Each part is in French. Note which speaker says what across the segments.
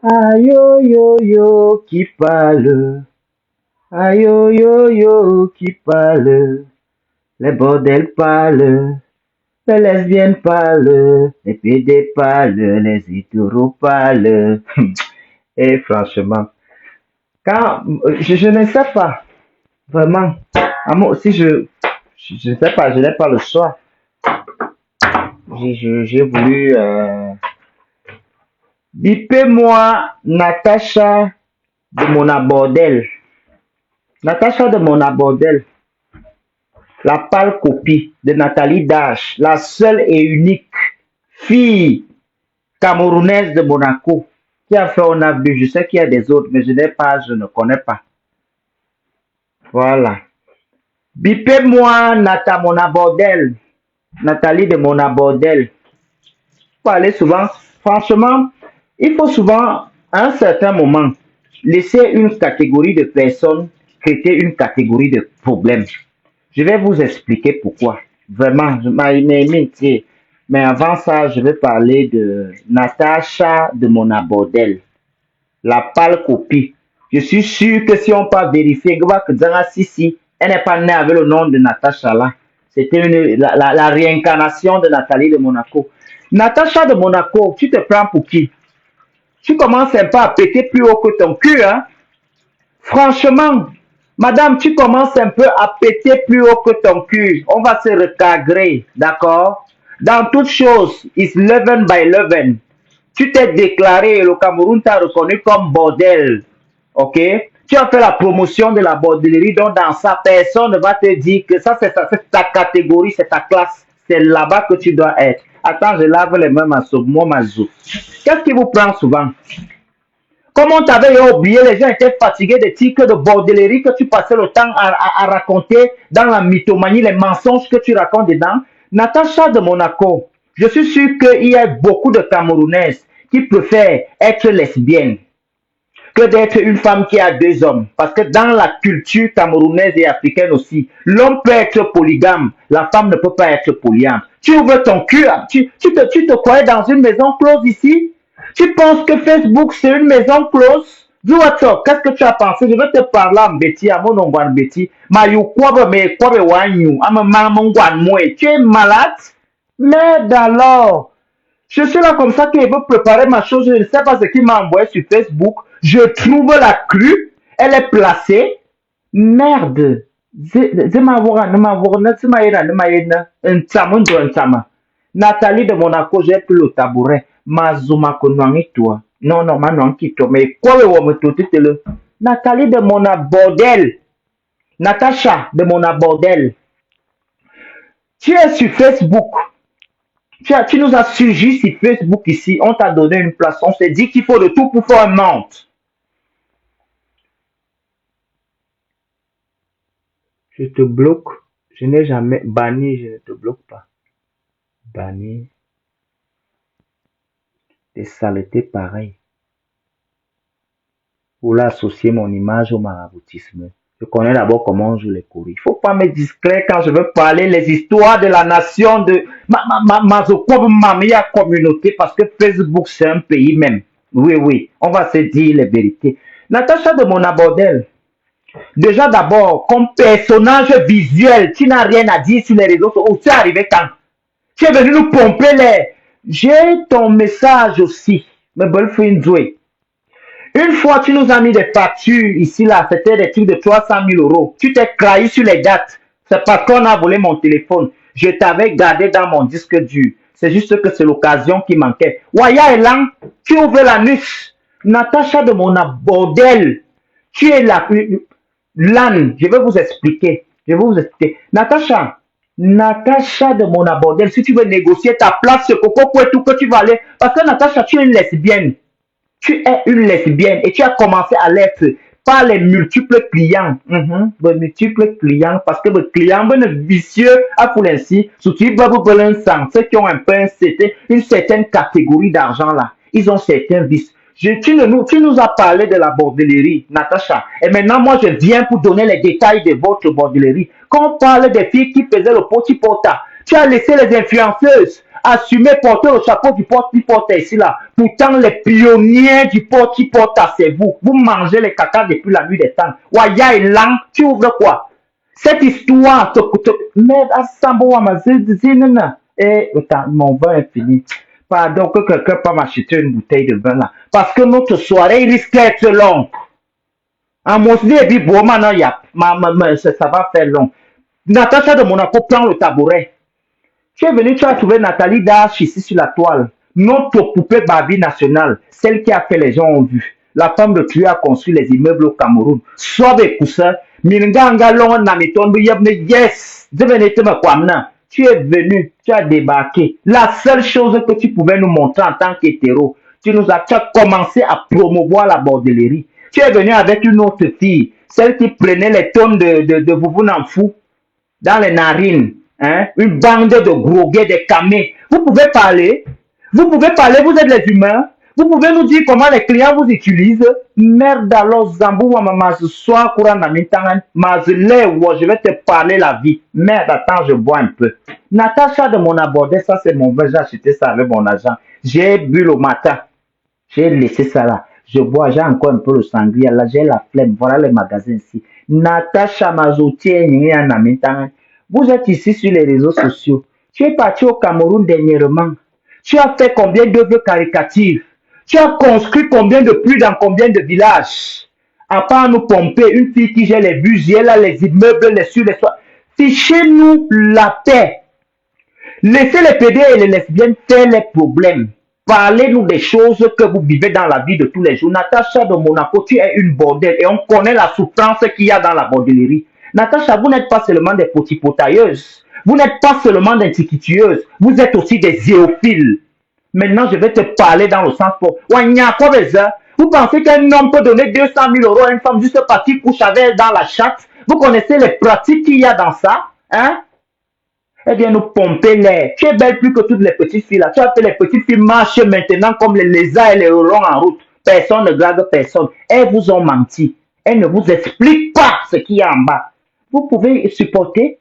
Speaker 1: Aïe yo yo qui parle. Aïe yo yo qui parle. Les bordels parlent. Les lesbiennes parlent. Les PD parlent. Les hétéros parlent. Et franchement, quand je ne sais pas, vraiment, moi aussi je ne sais pas, je n'ai pas le choix. J'ai voulu bipez-moi Natacha de mon abordel. Natacha de mon abordel, la pâle copie de Nathalie Dash, la seule et unique fille camerounaise de Monaco qui a fait un abus. Je sais qu'il y a des autres, mais je n'ai pas, je ne connais pas. Voilà. Bipez-moi Nata mon abordel, Nathalie de mon abordel. Faut aller souvent, franchement, il faut souvent, à un certain moment, laisser une catégorie de personnes traiter une catégorie de problèmes. Je vais vous expliquer pourquoi. Vraiment, je m'ai mais avant ça, je vais parler de Natacha de mon abordel, la pâle copie. Je suis sûr que si on peut vérifier, elle n'est pas née avec le nom de Natacha là. C'était la réincarnation de Nathalie de Monaco. Natacha de Monaco, tu te prends pour qui? Tu commences un peu à péter plus haut que ton cul, hein? Franchement, madame, tu commences un peu à péter plus haut que ton cul. On va se recadrer, d'accord? Dans toute chose, it's 11 by 11. Tu t'es déclaré, le Cameroun t'a reconnu comme bordel, ok? Tu as fait la promotion de la bordellerie, donc dans ça, personne ne va te dire que ça, c'est ta catégorie, c'est ta classe. C'est là-bas que tu dois être. Attends, je lave les mains, moi, Mazou. Qu'est-ce qui vous prend souvent? Comme on t'avait oublié, les gens étaient fatigués des titres de bordellerie que tu passais le temps à raconter dans la mythomanie, les mensonges que tu racontes dedans. Natacha de Monaco, je suis sûr qu'il y a beaucoup de Camerounaises qui préfèrent être lesbiennes que d'être une femme qui a deux hommes. Parce que dans la culture camerounaise et africaine aussi, l'homme peut être polygame, la femme ne peut pas être polyame. Tu ouvres ton cul, tu te croyais dans une maison close ici? Tu penses que Facebook c'est une maison close? Dis WhatsApp, qu'est-ce que tu as pensé? Je vais te parler en Betty, à mon nom en Betty. Tu es malade? Merde alors! Je suis là comme ça qu'il veut préparer ma chose. Je ne sais pas ce qu'il m'a envoyé sur Facebook. Je trouve la crue. Elle est placée. Merde. Nathalie de Monaco, j'ai pris le tabouret. Mazuma konwangi toi. Non, non, non, quitte. Mais quoi, me tout le. Nathalie de mon bordel. Natacha de mon bordel. Tu es sur Facebook. Tu nous as suivi sur Facebook ici, on t'a donné une place, on s'est dit qu'il faut de tout pour faire un monde. Je te bloque, je n'ai jamais banni, je ne te bloque pas. Banni. Des saletés pareilles. Pour l'associer mon image au maraboutisme. Je connais d'abord comment on joue les courriers. Il ne faut pas me distraire quand je veux parler les histoires de la nation de ma communauté parce que Facebook c'est un pays même. Oui, oui, on va se dire les vérités. Natacha de mon abordel. Déjà d'abord, comme personnage visuel, tu n'as rien à dire sur les réseaux sociaux. Où tu es arrivé quand? Tu es venu nous pomper les. J'ai ton message aussi, mes belles filles. Une fois, tu nous as mis des factures ici, là, c'était des trucs de 300 000 euros. Tu t'es craillé sur les dates. C'est parce qu'on a volé mon téléphone. Je t'avais gardé dans mon disque dur. C'est juste que c'est l'occasion qui manquait. Waya Elan, tu ouvres la nuit. Natacha de mon bordel. Tu es là. L'âne, je vais vous expliquer. Je vais vous expliquer. Natacha, Natacha de mon bordel, si tu veux négocier ta place, ce coco, tout que tu vas aller. Parce que Natacha, tu es une lesbienne. Tu es une lesbienne et tu as commencé à l'être par les multiples clients. Les multiples clients, parce que les clients, vicieux, à pour ainsi, surtout, ceux qui ont un peu une certaine catégorie d'argent là. Ils ont certains vices. Tu nous as parlé de la bordellerie, Natacha. Et maintenant, moi, je viens pour donner les détails de votre bordellerie. Quand on parle des filles qui faisaient le petit porta, tu as laissé les influenceuses assumer porter le chapeau du porte-qui-porte ici là. Pourtant, les pionniers du porte-qui-porte, c'est vous. Vous mangez les caca depuis la nuit des temps. Waya et lang, tu ouvres quoi? Cette histoire, mais à Sambo, mon vin est fini. Pardon, que quelqu'un peut m'acheter une bouteille de vin là. Parce que notre soirée risque d'être longue. En Mosdé et puis bon, maintenant, ça va faire long. Natacha de Monaco prend le tabouret. Tu es venu, tu as trouvé Nathalie Dash ici sur la toile. Notre poupée Barbie nationale, celle qui a fait les gens ont vu. La femme de Tué a construit les immeubles au Cameroun. Soit des coussins, Minanga Long Namiton, yes, tu es venu, tu as débarqué. La seule chose que tu pouvais nous montrer en tant qu'hétéro, tu as commencé à promouvoir la bordellerie. Tu es venu avec une autre fille, celle qui prenait les tonnes de vous n'en fous dans les narines, hein? Une bande de gros gays, des camés. Vous pouvez parler, vous êtes les humains. Vous pouvez nous dire comment les clients vous utilisent. Merde alors, Zambou, maman, ce soir, courant dans mes temps, je vais te parler la vie. Merde, attends, je bois un peu. Natacha de mon abordé, ça c'est mon vin, j'ai acheté ça avec mon argent. J'ai bu le matin. J'ai laissé ça là. Je bois, j'ai encore un peu le sangria. Là, j'ai la flemme. Voilà les magasins ici. Natacha Mazoutier, vous êtes ici sur les réseaux sociaux. Tu es parti au Cameroun dernièrement. Tu as fait combien d'œuvres caricatives? Tu as construit combien de puits dans combien de villages? À part nous pomper, une fille qui gère les budgets, là, les immeubles, les sur les soins. Fichez-nous la paix. Laissez les PD et les lesbiennes faire les problèmes. Parlez-nous des choses que vous vivez dans la vie de tous les jours. Natacha de Monaco, tu es une bordelle et on connaît la souffrance qu'il y a dans la bordellerie. Natacha, vous n'êtes pas seulement des potipotailleuses. Vous n'êtes pas seulement des tiquitueuses. Vous êtes aussi des zéophiles. Maintenant, je vais te parler dans le sens pour... Vous pensez qu'un homme peut donner 200 000 € à une femme juste parce qu'il couche avec elle dans la chatte? Vous connaissez les pratiques qu'il y a dans ça? Hein? Eh bien, nous pomper l'air. Tu es belle plus que toutes les petites filles là. Tu as fait les petites filles marcher maintenant comme les lézards et les hurons en route. Personne ne grade personne. Elles vous ont menti. Elles ne vous expliquent pas ce qu'il y a en bas. Vous pouvez supporter.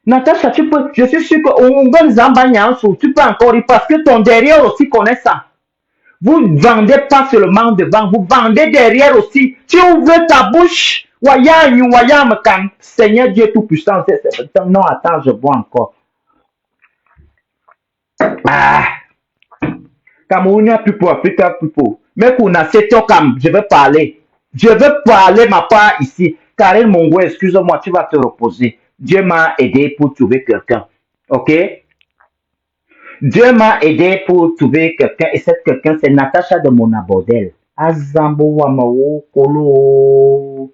Speaker 1: Natacha, tu peux, je suis sûr que tu peux encore y parce que ton derrière aussi connaît ça. Vous ne vendez pas seulement devant, vous vendez derrière aussi. Tu ouvres ta bouche. Seigneur Dieu Tout-Puissant. Non, attends, je bois encore. Ah. Camerounais plus pour Africain plus pour. Mais pour Nassetokam, je vais parler. Je vais parler ma part ici. Karel Mongo, excuse-moi, tu vas te reposer. Dieu m'a aidé pour trouver quelqu'un. Ok? Dieu m'a aidé pour trouver quelqu'un. Et cette quelqu'un, c'est Natacha de Monabordel. Azambo Wamao Kolo.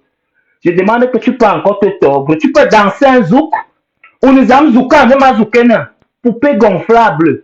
Speaker 1: Je demande que tu peux encore te tordre. Tu peux danser un zouk. On nous a zouka, on a zoukena. Poupée gonflable.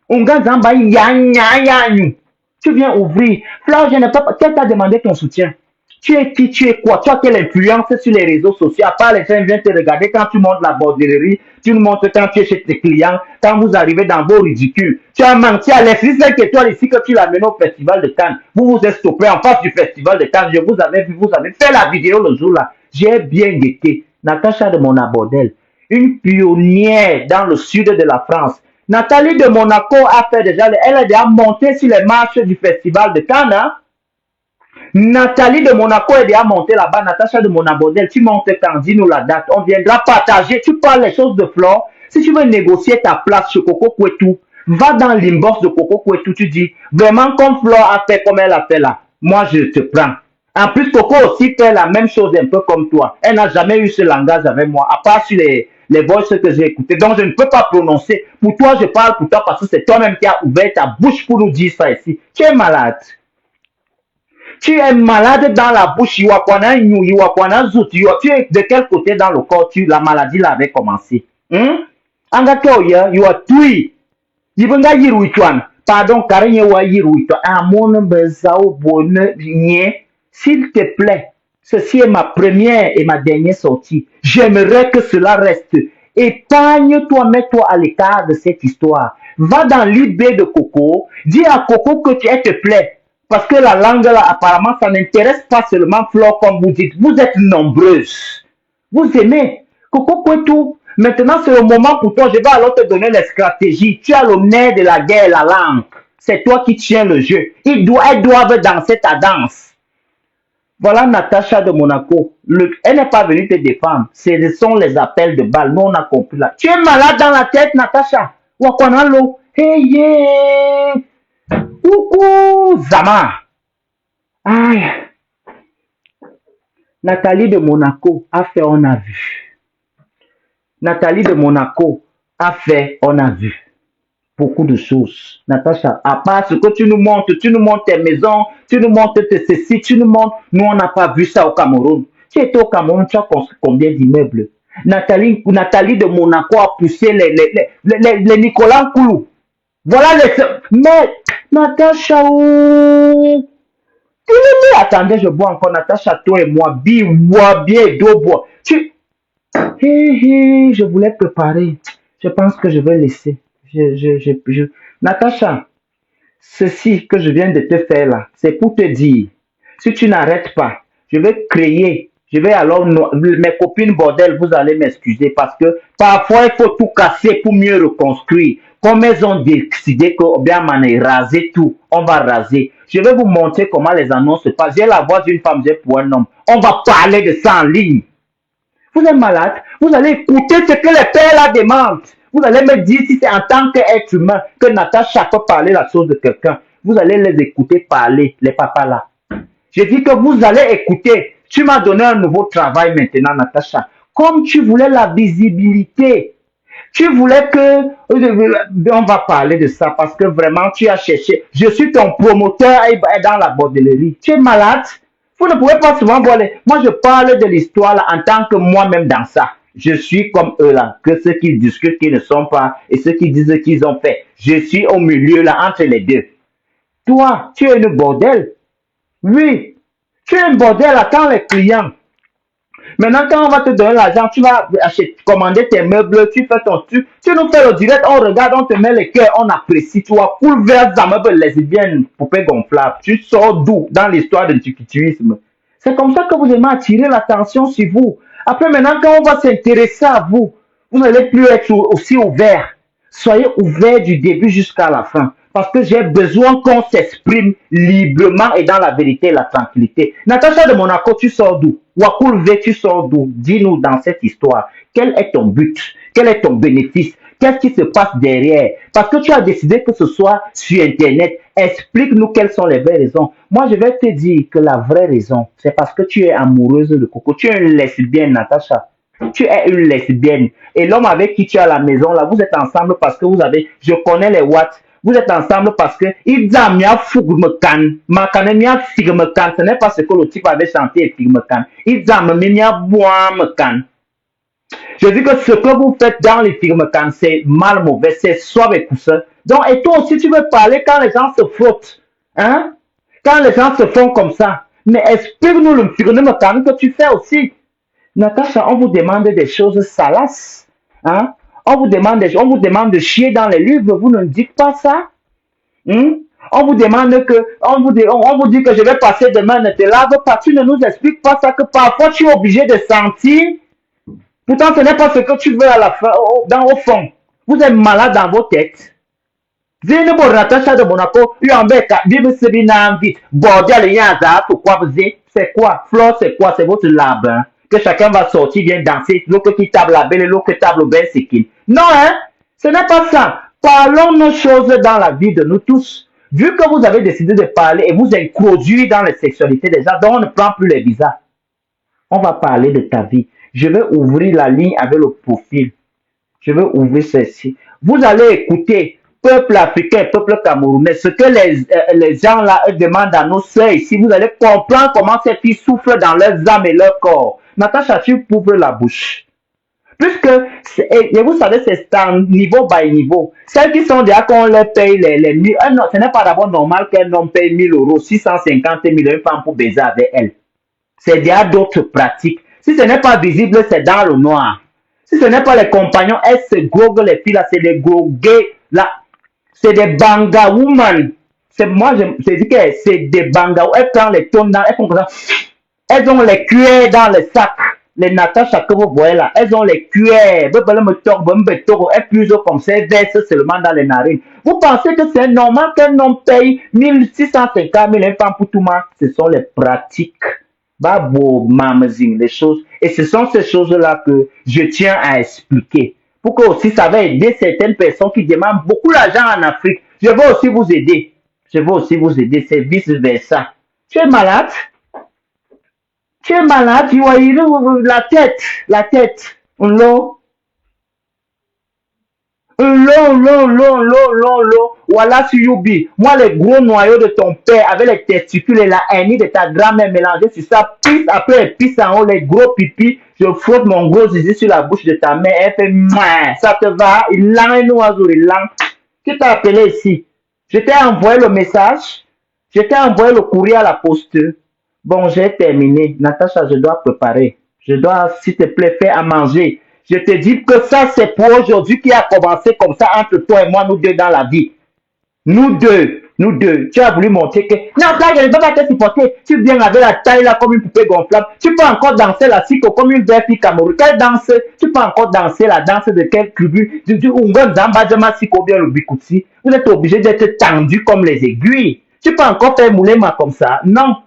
Speaker 1: On gagne zamba yanyu. Tu viens ouvrir. Flau, je n'ai pas. Qui t'a demandé ton soutien? Tu es qui? Tu es quoi? Tu as quelle influence sur les réseaux sociaux? À part les gens viennent te regarder quand tu montes la bordellerie, tu nous montres quand tu es chez tes clients, quand vous arrivez dans vos ridicules. Tu as menti à l'esprit, c'est que toi ici que tu l'amènes au festival de Cannes. Vous vous êtes stoppé en face du festival de Cannes. Je vous avais vu, vous avez fait la vidéo le jour là. J'ai bien guetté. Natacha de Monabordel, une pionnière dans le sud de la France. Nathalie de Monaco a fait déjà, elle a déjà monté sur les marches du festival de Cannes. Hein? Nathalie de Monaco est déjà montée là-bas. Natacha de Monabordel, tu montes quand, dis-nous la date. On viendra partager. Tu parles les choses de Flore. Si tu veux négocier ta place chez Coco Kouetou, va dans l'inbox de Coco Kouetou. Tu dis, vraiment, comme Flore a fait comme elle a fait là, moi je te prends. En plus, Coco aussi fait la même chose un peu comme toi. Elle n'a jamais eu ce langage avec moi, à part sur les voices que j'ai écoutées. Donc, je ne peux pas prononcer. Pour toi, je parle pour toi parce que c'est toi-même qui as ouvert ta bouche pour nous dire ça ici. Tu es malade. Tu es malade dans la bouche. Tu es de quel côté dans le corps la maladie l'avait commencé? Pardon, s'il te plaît, ceci est ma première et ma dernière sortie. J'aimerais que cela reste. Épargne-toi, mets-toi à l'écart de cette histoire. Va dans l'IB de Coco, dis à Coco que tu te plaît. Parce que la langue, là, apparemment, ça n'intéresse pas seulement Flore comme vous dites. Vous êtes nombreuses. Vous aimez. Coco Kouetou, Maintenant, c'est le moment pour toi. Je vais alors te donner les stratégies. Tu as le nerf de la guerre, la langue. C'est toi qui tiens le jeu. Elles doivent danser ta danse. Voilà Natacha de Monaco. Elle n'est pas venue te défendre. Ce sont les appels de balles. Nous, on a compris là. Tu es malade dans la tête, Natacha. Wakwanalo. Hey, yeah. Coucou, Zama. Aïe. Nathalie de Monaco a fait, on a vu. Nathalie de Monaco a fait, on a vu. Beaucoup de choses. Natacha, à part ce que tu nous montres tes maisons, tu nous montres tes ceci, tu nous montres. Nous, on n'a pas vu ça au Cameroun. Tu étais au Cameroun, tu as construit combien d'immeubles? Nathalie de Monaco a poussé les Nicolas Koulou. Voilà les. Mais, Natacha, oh. Attendez, je bois encore, Natacha, toi et moi, bois bien, d'eau bois. Je voulais préparer. Je pense que je vais laisser. Natacha, ceci que je viens de te faire là, c'est pour te dire, si tu n'arrêtes pas, je vais créer, mes copines bordel, vous allez m'excuser parce que parfois il faut tout casser pour mieux reconstruire. Comme elles ont décidé que bien on raser tout, on va raser. Je vais vous montrer comment les annonces se passent. J'ai la voix d'une femme, j'ai pour un homme. On va parler de ça en ligne. Vous êtes malade, vous allez écouter ce que les pères là demandent. Vous allez me dire si c'est en tant qu'être humain que Natacha peut parler la chose de quelqu'un. Vous allez les écouter parler, les papas là. Je dis que vous allez écouter. Tu m'as donné un nouveau travail maintenant, Natacha. Comme tu voulais la visibilité, tu voulais que... On va parler de ça parce que vraiment, tu as cherché. Je suis ton promoteur dans la bordellerie. Tu es malade? Vous ne pouvez pas souvent voir les... Moi, je parle de l'histoire là en tant que moi-même dans ça. Je suis comme eux là, que ceux qui discutent qui ne sont pas et ceux qui disent qu'ils ont fait. Je suis au milieu là, entre les deux. Toi, tu es une bordel. Oui, tu es un bordel, attends les clients. Maintenant, quand on va te donner l'argent, tu vas commander tes meubles, tu fais ton truc, tu nous fais le direct, on regarde, on te met les cœurs, on apprécie, tu vois, cool vers un meuble lesbienne, poupée gonflable. Tu sors d'où dans l'histoire de l'antiquituisme? C'est comme ça que vous aimez attirer l'attention sur vous. Après, maintenant, quand on va s'intéresser à vous, vous n'allez plus être aussi ouvert. Soyez ouvert du début jusqu'à la fin. Parce que j'ai besoin qu'on s'exprime librement et dans la vérité et la tranquillité. Natacha de Monaco, tu sors d'où? Wakul V, tu sors d'où? Dis-nous dans cette histoire. Quel est ton but? Quel est ton bénéfice? Qu'est-ce qui se passe derrière? Parce que tu as décidé que ce soit sur Internet. Explique-nous quelles sont les vraies raisons. Moi, je vais te dire que la vraie raison, c'est parce que tu es amoureuse de Coco. Tu es une lesbienne, Natacha. Tu es une lesbienne. Et l'homme avec qui tu es à la maison, là, vous êtes ensemble parce que vous avez, je connais les watts. Vous êtes ensemble parce que il dit mia fugmekan, ma kanemia figmekan. Ce n'est pas ce que le type avait chanté figmekan. Il dit mia boamekan. Je dis que ce que vous faites dans les figmekan, c'est mal mauvais, c'est soit avec cousin. Donc, et toi aussi, tu veux parler quand les gens se frottent, hein? Quand les gens se font comme ça. Mais explique-nous le figmekan que tu fais aussi. Natacha, on vous demande des choses salaces. Hein? On vous demande de chier dans les livres, vous ne dites pas ça. On vous demande que, on vous dit que je vais passer demain, ne te lave pas. Tu ne nous expliques pas ça, que parfois tu es obligé de sentir. Pourtant, ce n'est pas ce que tu veux à la fin, au fond. Vous êtes malade dans vos têtes. Zine bo Natacha de Monaco, Yambeka, Bible Sebina vite. Bordel, Yaza, pourquoi vous êtes? C'est quoi? Flore, c'est quoi? C'est votre lab, hein? Que chacun va sortir, vient danser, l'autre qui table la belle, l'autre qui table ben c'est qui. Non, hein? Ce n'est pas ça. Parlons nos choses dans la vie de nous tous. Vu que vous avez décidé de parler et vous introduire dans les sexualités des gens, donc on ne prend plus les visas. On va parler de ta vie. Je vais ouvrir la ligne avec le profil. Je vais ouvrir ceci. Vous allez écouter, peuple africain, peuple camerounais, ce que les gens là demandent à nos sœurs ici. Vous allez comprendre comment ces filles souffrent dans leurs âmes et leur corps. Natacha, tu ouvres la bouche. Puisque, et vous savez, c'est niveau by niveau. Celles qui sont déjà qu'on leur paye les 1000, non, ce n'est pas d'abord normal qu'un homme paye 1000 euros, 650 000 une femme pour baiser avec elle. C'est déjà d'autres pratiques. Si ce n'est pas visible, c'est dans le noir. Si ce n'est pas les compagnons, elles se goguent les filles là, c'est des gogues là. C'est des banga women. Moi, je dis que c'est des banga. Elles prennent les tonnes dans, elles font comme ça. Elles ont les cuillères dans le sac. les Natacha que vous voyez là, elles ont les cuillères, elles plus comme ça, elles versent seulement dans les narines. Vous pensez que c'est normal qu'un homme paye 1650 000 francs pour tout mal? Ce sont les pratiques. Babo, mamzing, les choses. Et ce sont ces choses-là que je tiens à expliquer. Pour que aussi ça va aider certaines personnes qui demandent beaucoup d'argent en Afrique. Je veux aussi vous aider. Je veux aussi vous aider. C'est vice-versa. Tu es malade? Tu es malade, tu vois, la tête, l'eau, l'eau, voilà sur Yubi. Moi, les gros noyaux de ton père avec les testicules et la hernie de ta grand-mère mélangés sur ça, pisse, après elle pisse en haut, les gros pipis, je frotte mon gros zizi sur la bouche de ta mère, elle fait mouah, ça te va, il l'a un oiseau, il l'a. Qui t'a appelé ici? Je t'ai envoyé le message, je t'ai envoyé le courrier à la poste. Bon, j'ai terminé. Natacha, je dois préparer. Je dois, s'il te plaît, faire à manger. Je te dis que ça, c'est pour aujourd'hui qui a commencé comme ça entre toi et moi, nous deux dans la vie. Nous deux. Tu as voulu montrer que, non, là, je ne peux pas te supporter. Tu viens avec la taille là comme une poupée gonflable. Tu peux encore danser la cycle comme une belle fille camerounaise. Quelle danse? Tu peux encore danser la danse de quel tribu? Du Ungon Zamba Jama Siko bien le Bikutsi. Vous êtes obligé d'être tendu comme les aiguilles. Tu peux encore faire mouler ma comme ça. Non.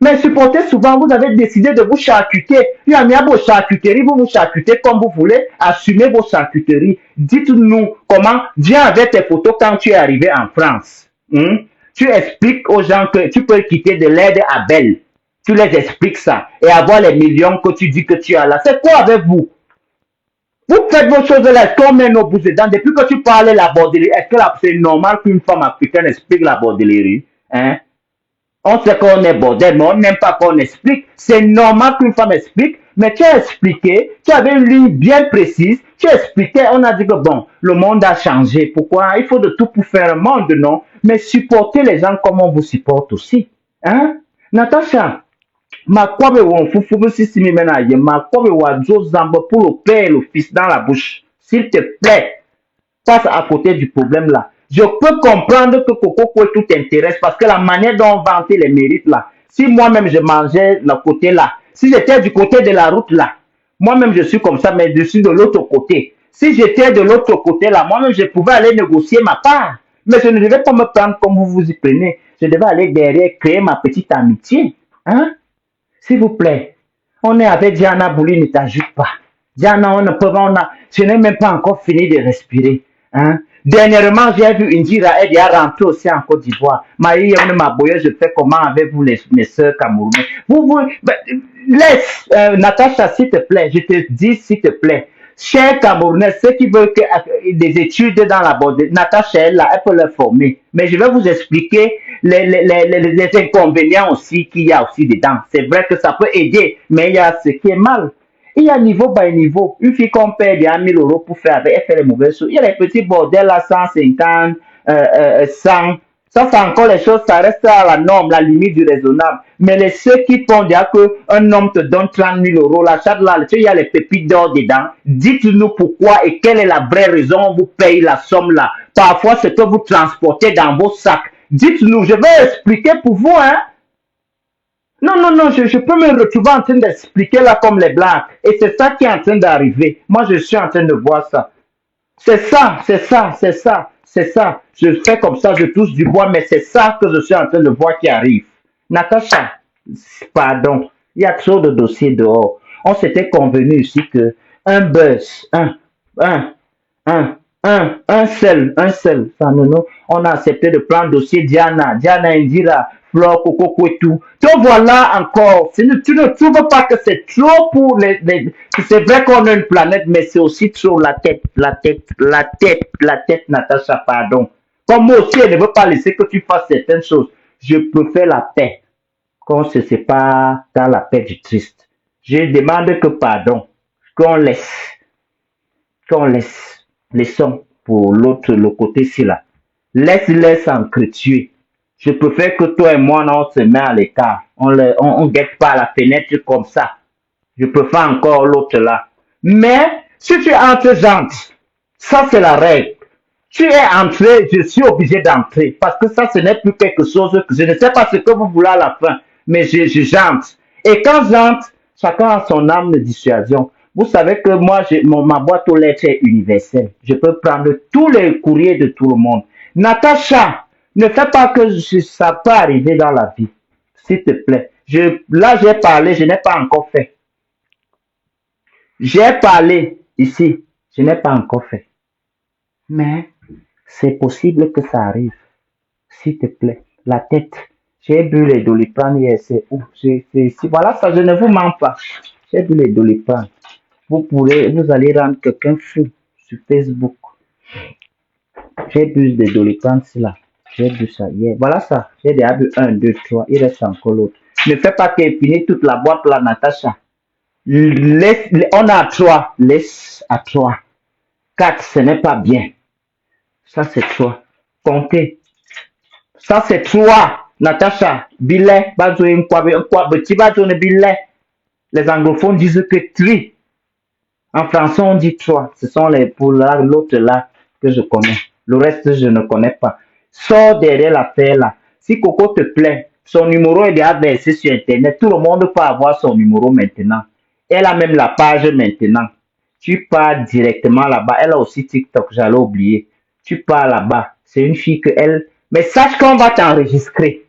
Speaker 1: Mais supportez souvent, vous avez décidé de vous charcuter. Il y a vos charcuteries, vous vous charcutez comme vous voulez, assumez vos charcuteries. Dites-nous comment, viens avec tes photos quand tu es arrivé en France. Tu expliques aux gens que tu peux quitter de l'aide à Belle. Tu les expliques ça. Et avoir les millions que tu dis que tu as là. C'est quoi avec vous? Vous faites vos choses là, est-ce qu'on met nos bouches dedans? Depuis que tu parlais la bordellerie, est-ce que c'est normal qu'une femme africaine explique la bordellerie? Hein? On sait qu'on est bordel, mais on n'aime pas qu'on explique. C'est normal qu'une femme explique, mais tu as expliqué, tu avais une ligne bien précise, tu expliquais, on a dit que bon, le monde a changé. Pourquoi? Il faut de tout pour faire un monde, non? Mais supporter les gens comme on vous supporte aussi. Hein? Natacha, ma quoi on foufou si si mena ye, ma quoi wa zamba pour le père et le fils dans la bouche. S'il te plaît, passe à côté du problème là. Je peux comprendre que Coco tout t'intéresse parce que la manière dont on vantait les mérites là, si moi-même je mangeais le côté là, si j'étais du côté de la route là, moi-même je suis comme ça, mais je suis de l'autre côté. Si j'étais de l'autre côté là, moi-même je pouvais aller négocier ma part. Mais je ne devais pas me prendre comme vous vous y prenez. Je devais aller derrière créer ma petite amitié. Hein? S'il vous plaît, on est avec Diana Bouli, ne t'ajoute pas. Diana, je n'ai même pas encore fini de respirer. Hein? Dernièrement, j'ai vu Indira, elle est rentrée aussi en Côte d'Ivoire. Marie, je fais comment avec vous, mes soeurs camerounaises. Laisse, Natacha, s'il te plaît, je te dis, s'il te plaît. Chers Camerounais, ceux qui veulent que, des études dans la bande, Natacha, elle peut les former. Mais je vais vous expliquer les inconvénients aussi qu'il y a aussi dedans. C'est vrai que ça peut aider, mais il y a ce qui est mal. Il y a niveau by niveau. Une fille qu'on paye bien 1000 euros pour faire avec, elle fait les mauvaises choses. Il y a les petits bordels à 150, 100. Ça, c'est encore les choses, ça reste à la norme, la limite du raisonnable. Mais ceux qui font dire qu'un homme te donne 30 000 euros, l'achat là, il y a les pépites d'or dedans. Dites-nous pourquoi et quelle est la vraie raison on vous paye la somme là. Parfois, c'est que vous transportez dans vos sacs. Dites-nous, je vais expliquer pour vous, hein. Non, je peux me retrouver en train d'expliquer là comme les blagues. Et c'est ça qui est en train d'arriver. Moi, je suis en train de voir ça. C'est ça. Je fais comme ça, je touche du bois, mais c'est ça que je suis en train de voir qui arrive. Natacha, pardon, il y a trop de dossiers dehors. On s'était convenu ici que un buzz, un seul, ça non, on a accepté de prendre le dossier Diana Indira, Flore, Coco et tout. Donc voilà encore, tu ne trouves pas que c'est trop pour c'est vrai qu'on a une planète, mais c'est aussi trop la tête, Natacha, pardon. Comme moi aussi, elle ne veut pas laisser que tu fasses certaines choses. Je préfère la paix, qu'on se sépare dans la paix du Christ. Je demande que pardon, qu'on laisse. Laissons pour l'autre, le côté-ci là. Laisse-les s'entretuer. Je préfère que toi et moi, on se met à l'écart. On guette pas à la fenêtre comme ça. Je préfère encore l'autre là. Mais, si tu entres gentil, ça c'est la règle. Tu es entré, je suis obligé d'entrer. Parce que ça, ce n'est plus quelque chose que je ne sais pas ce que vous voulez à la fin. Mais j'entre. Et quand j'entre, Chacun a son âme de dissuasion. Vous savez que moi, ma boîte aux lettres est universelle. Je peux prendre tous les courriers de tout le monde. Natacha, ne fais pas que ça peut arriver dans la vie. S'il te plaît. Là, j'ai parlé, je n'ai pas encore fait. J'ai parlé ici, je n'ai pas encore fait. Mais c'est possible que ça arrive. S'il te plaît, la tête. J'ai bu les Doliprane hier, c'est où? Voilà ça, je ne vous mens pas. J'ai bu les Doliprane. Vous allez rendre quelqu'un fou sur Facebook. J'ai bu des Doliprane, c'est là. J'ai bu ça hier. Voilà ça, j'ai déjà bu 1, 2, 3. Il reste encore l'autre. Ne fais pas qu'elle finisse toute la boîte là, Natacha. On a 3, laisse à 3. 4, ce n'est pas bien. Ça, c'est 3. Comptez. Ça, c'est 3. Natacha, billet, billet. Les anglophones disent que 3. En français, on dit 3. Ce sont les pour l'autre là que je connais. Le reste, je ne connais pas. Sors derrière l'affaire là. Si Coco te plaît, son numéro est déjà versé sur Internet. Tout le monde peut avoir son numéro maintenant. Elle a même la page maintenant. Tu pars directement là-bas. Elle a aussi TikTok, j'allais oublier. Tu pars là-bas. C'est une fille que elle... Mais sache qu'on va t'enregistrer.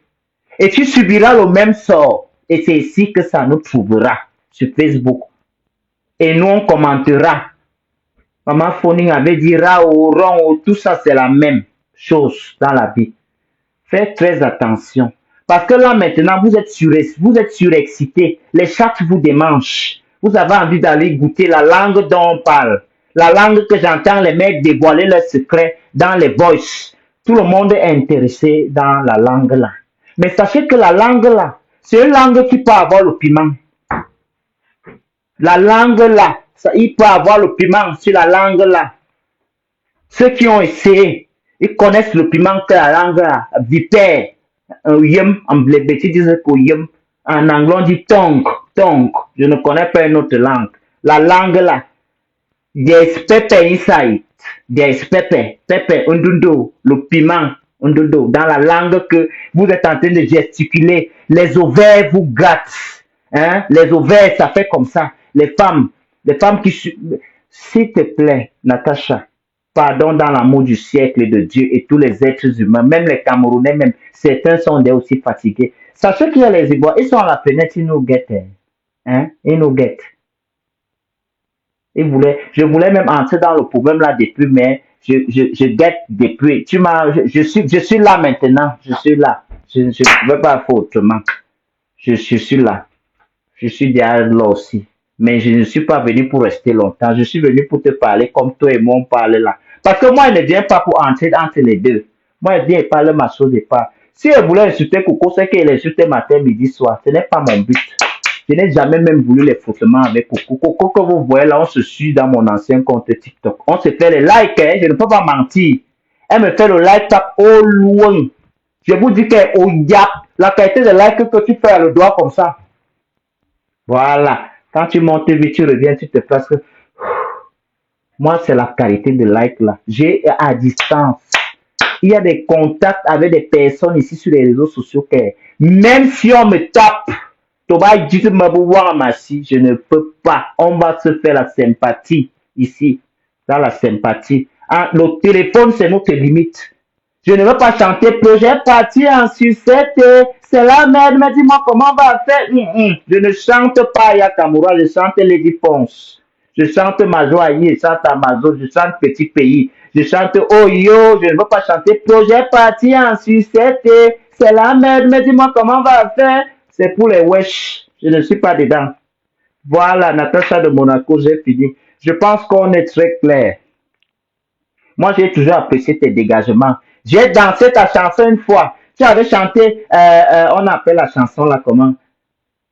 Speaker 1: Et tu subiras le même sort. Et c'est ici que ça nous trouvera. Sur Facebook. Et nous, on commentera. Maman Phoning avait dit Rao, Ron, tout ça, c'est la même chose dans la vie. Faites très attention. Parce que là, maintenant, vous êtes surexcité. Les chats vous démangent. Vous avez envie d'aller goûter la langue dont on parle. La langue que j'entends les mecs dévoiler leurs secrets dans les voices. Tout le monde est intéressé dans la langue là. Mais sachez que la langue là, c'est une langue qui peut avoir le piment. La langue là, il peut avoir le piment sur la langue là. Ceux qui ont essayé, ils connaissent le piment que la langue là, vipère, yum, en blébéti disent que yum, en anglais on dit tongue, tongue. Je ne connais pas une autre langue. La langue là, there's pepper inside, there's pepper, undundo, le piment, undundo, dans la langue que vous êtes en train de gesticuler, les ovaires vous grattent, hein, les ovaires ça fait comme ça. Les femmes qui... S'il te plaît, Natacha, pardon dans l'amour du siècle de Dieu et tous les êtres humains, même les Camerounais, même certains sont aussi fatigués. Sachez qu'il y a les Ivoires, ils sont à la fenêtre, ils nous guettent. Hein? Ils nous guettent. Je voulais même entrer dans le problème là depuis, mais je guette depuis. Je suis là maintenant, je suis là. Je ne pouvais pas faire autrement. Je suis là. Je suis derrière là aussi. Mais je ne suis pas venu pour rester longtemps. Je suis venu pour te parler comme toi et moi on parle là. Parce que moi, je ne viens pas pour entrer entre les deux. Moi, je viens et parle ma chose et pas. Si elle voulait insulter Coco, c'est qu'elle insulte matin, midi, soir. Ce n'est pas mon but. Je n'ai jamais même voulu les frottements avec Coco. Coco que vous voyez là, on se suit dans mon ancien compte TikTok. On se fait les likes, hein? Je ne peux pas mentir. Elle me fait le like tap au loin. Je vous dis qu'elle est au yap. La qualité de like que tu fais à le doigt comme ça. Voilà. Quand tu montes vite, tu reviens, tu te places. Moi, c'est la qualité de like là. J'ai à distance. Il y a des contacts avec des personnes ici sur les réseaux sociaux que même si on me tape, je ne peux pas. On va se faire la sympathie ici. Dans la sympathie. Le téléphone, c'est notre limite. Je ne veux pas chanter projet parti en sucette. C'est la merde, mais dis-moi comment on va faire. Je ne chante pas Yakamura, je chante Lady Ponce. Je chante Majoaï, je chante Amazon, je chante Petit Pays. Je chante Oyo, je ne veux pas chanter projet parti en sucette. C'est la merde, mais dis-moi comment on va faire. C'est pour les wesh. Je ne suis pas dedans. Voilà, Natacha de Monaco, j'ai fini. Je pense qu'on est très clair. Moi, j'ai toujours apprécié tes dégagements. J'ai dansé ta chanson une fois. Tu avais chanté, on appelle la chanson là comment?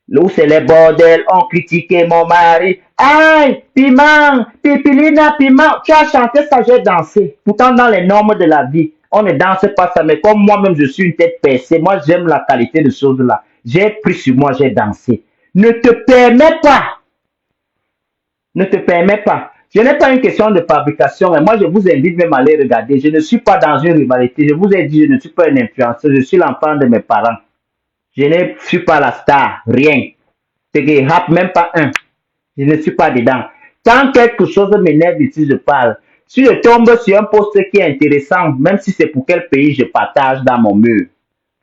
Speaker 1: Où c'est les bordels, on critiquait mon mari. Aïe, piment, pipilina, piment. Tu as chanté ça, j'ai dansé. Pourtant, dans les normes de la vie, on ne danse pas ça. Mais comme moi-même, je suis une tête percée. Moi, j'aime la qualité de choses là. J'ai pris sur moi, j'ai dansé. Ne te permets pas. Ne te permets pas. Je n'ai pas une question de fabrication, mais moi je vous invite même à aller regarder. Je ne suis pas dans une rivalité. Je vous ai dit, je ne suis pas un influenceur. Je suis l'enfant de mes parents. Je ne suis pas la star. Rien. te rap même pas un. Je ne suis pas dedans. Quand quelque chose m'énerve ici, je parle. Si je tombe sur un poste qui est intéressant, même si c'est pour quel pays, je partage dans mon mur.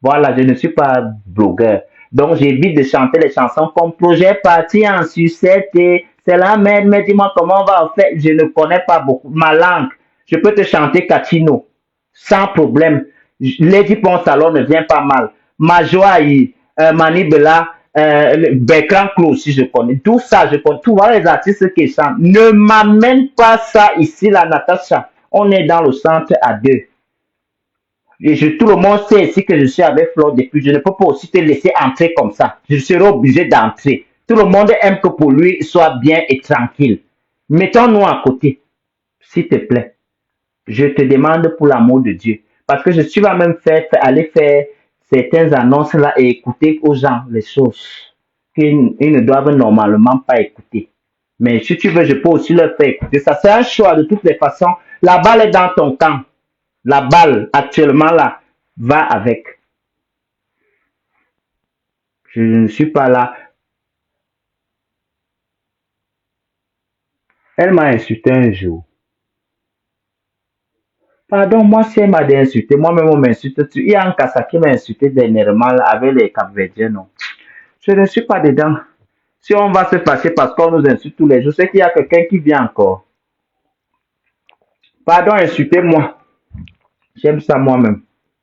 Speaker 1: Voilà, je ne suis pas blogueur. Donc, j'évite de chanter les chansons comme projet parti en sucette et c'est la merde, mais dis-moi comment on va faire. Je ne connais pas beaucoup ma langue. Je peux te chanter Cachino sans problème. Lady Ponsalon ne vient pas mal. Majoaï, Manibela, Bertrand Close, si je connais. Tout ça, je connais. Tous les artistes qui chantent. Ne m'amène pas ça ici, la Natacha. On est dans le centre à deux. Tout le monde sait ici que je suis avec Flo depuis. Je ne peux pas aussi te laisser entrer comme ça. Je serai obligé d'entrer. Tout le monde aime que pour lui soit bien et tranquille. Mettons-nous à côté, s'il te plaît. Je te demande pour l'amour de Dieu. Parce que je suis va même aller faire certaines annonces là et écouter aux gens les choses qu'ils ne doivent normalement pas écouter. Mais si tu veux, je peux aussi leur faire écouter. Ça, c'est un choix de toutes les façons. La balle est dans ton camp. La balle, actuellement là, va avec. Je ne suis pas là. Elle m'a insulté un jour. Pardon, moi, si elle m'a insulté, moi-même, on m'insulte. Il y a un Kassa qui m'a insulté dernièrement là, avec les Capverdiens, non. Je ne suis pas dedans. Si on va se fâcher parce qu'on nous insulte tous les jours, c'est qu'il y a quelqu'un qui vient encore. Pardon, insultez-moi. J'aime ça moi-même.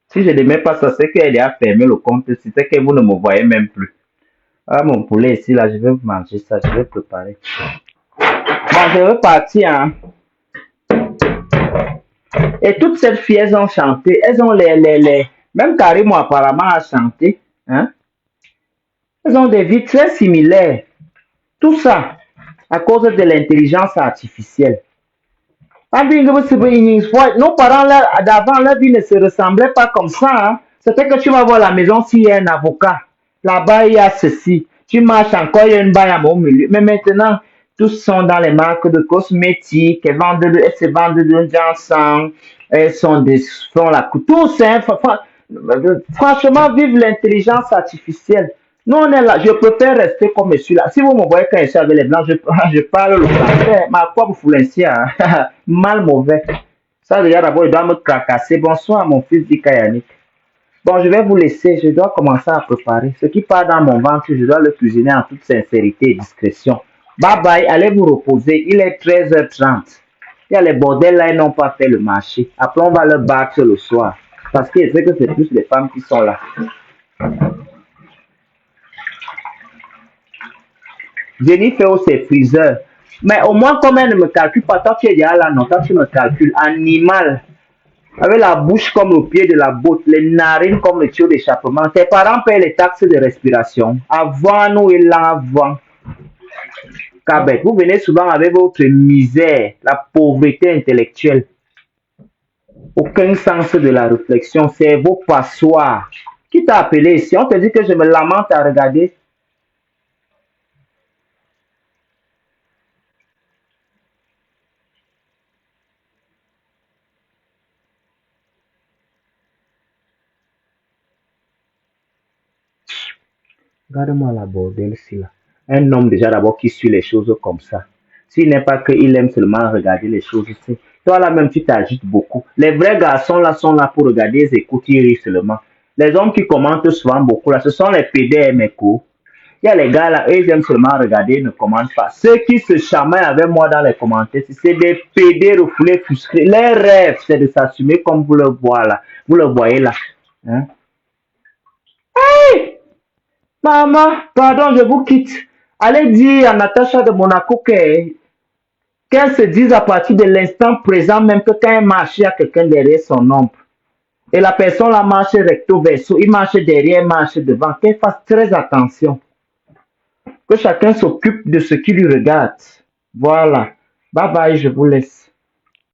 Speaker 1: Si je n'aimais pas ça, c'est qu'elle a fermé le compte. C'était que vous ne me voyez même plus. Ah, mon poulet ici, là, je vais manger ça, je vais préparer. Bon, je vais partir, hein. Et toutes ces filles, elles ont chanté. Elles ont Même Karimo, apparemment, a chanté. Hein? Elles ont des vies très similaires. Tout ça, à cause de l'intelligence artificielle. Nos parents d'avant, leur vie ne se ressemblait pas comme ça. Hein? C'était que tu vas voir la maison s'il y a un avocat. Là-bas, il y a ceci. Tu marches encore, il y a une baille à mon milieu. Mais maintenant, tous sont dans les marques de cosmétiques. Elles se vendent de l'encens. Elles font la couture. Franchement, vive l'intelligence artificielle. Nous, on est là. Je préfère rester comme je suis là. Si vous me voyez quand je suis avec les blancs, je parle le français. Mais à quoi vous foutez ainsi? Mal mauvais. Ça, déjà, d'abord, il doit me cracasser. Bonsoir, mon fils dit Yannick. Bon, je vais vous laisser. Je dois commencer à préparer. Ce qui part dans mon ventre, je dois le cuisiner en toute sincérité et discrétion. Bye bye. Allez vous reposer. Il est 13h30. Il y a les bordels là, ils n'ont pas fait le marché. Après, on va le battre le soir. Parce que je sais que c'est plus les femmes qui sont là. Jenny fait aussi friseur. Mais au moins, comme elle ne me calcule pas, toi tu es déjà là, non, toi tu me calcules. Animal, avec la bouche comme le pied de la botte, les narines comme le tuyau d'échappement. Tes parents payent les taxes de respiration. Avant nous et là avant. Cabet, vous venez souvent avec votre misère, la pauvreté intellectuelle. Aucun sens de la réflexion, c'est vos passoires. Qui t'a appelé ici? On te dit que je me lamente à regarder. Regarde-moi la bordel ici là. Un homme déjà d'abord qui suit les choses comme ça. S'il n'est pas qu'il aime seulement regarder les choses ici. Toi là même tu t'agites beaucoup. Les vrais garçons là sont là pour regarder les écoutes, ils rient seulement. Les hommes qui commentent souvent beaucoup là, ce sont les PDM échos. Il y a les gars là, eux ils aiment seulement regarder, ils ne commentent pas. Ceux qui se chamaillent avec moi dans les commentaires, c'est des PD refoulés, frustrés. Les rêves, c'est de s'assumer comme vous le voyez là. Vous le voyez là. Hein? Hey! Maman, pardon, je vous quitte. Allez dire à Natacha de Monaco qu'elle se dise à partir de l'instant présent, même que quand elle marche, il y a quelqu'un derrière son ombre. Et la personne là marche recto verso, il marche derrière, il marche devant. Qu'elle fasse très attention. Que chacun s'occupe de ce qui lui regarde. Voilà. Bye bye, je vous laisse.